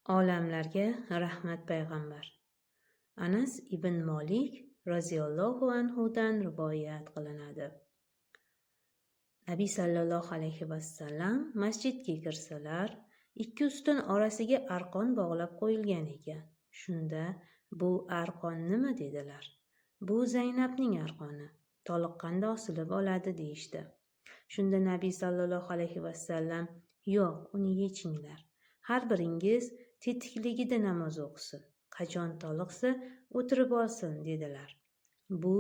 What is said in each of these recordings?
Olamlarga rahmat payg'ambar. Anas ibn Molik roziyallohu anhudan rivoyat qilinadi. Nabiy sallallohu alayhi vasallam masjidga kirsalar, ikki ustun orasiga arqon bog'lab qo'yilgan ekan. Shunda bu arqon nima dedilar? Bu Zaynabning arqoni. Toliqqanda osilib oladi deyishdi. Shunda Nabiy sallallohu alayhi vasallam, yo'q, uni yechinglar. Har biringiz tetikligida namoz o'qisin. Qachon toliqsa o'tirib olsin dedilar. Bu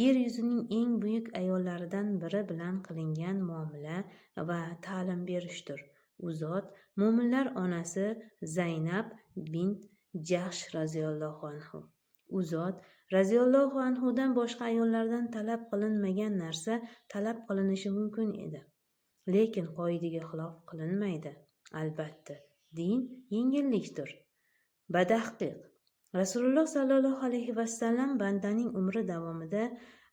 yer yuzining eng buyuk ayollaridan biri bilan qilingan muomala va ta'lim berishdir. U zot mo'minlar onasi Zaynab bint Jahsh roziyallohu anhu. U zot roziyallohu anhudan boshqa ayollardan talab qilinmagan narsa talab qilinishi mumkin edi. Lekin qoidaga xilof qilinmaydi. Albatta, din yengillikdir. Badahqiq. Rasululloh sallallohu alayhi vasallam bandaning umri davomida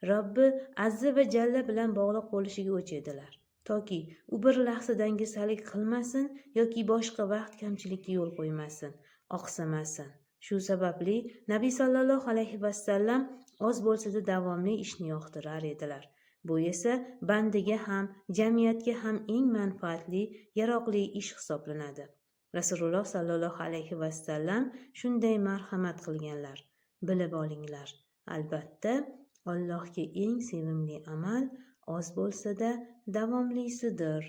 Robbi azza va jalla bilan bog'liq bo'lishiga o'ch edilar. Toki u bir lahza dangasalik qilmasin yoki boshqa vaqt kamchilikka yo'l qo'ymasin, oqsamasin. Shu sababli Nabiy sallallohu alayhi vasallam oz bo'lsa-da davomli ishni yoqtirar edilar. Bu esa bandaga ham, jamiyatga ham eng manfaatli, yaroqli ish hisoblanadi. Rasululloh sallallohu alayhi vasallam shunday marhamat qilganlar. Bilib olinglar, albatta Allohga eng sevimli amal oz bo'lsa-da davomlisidir.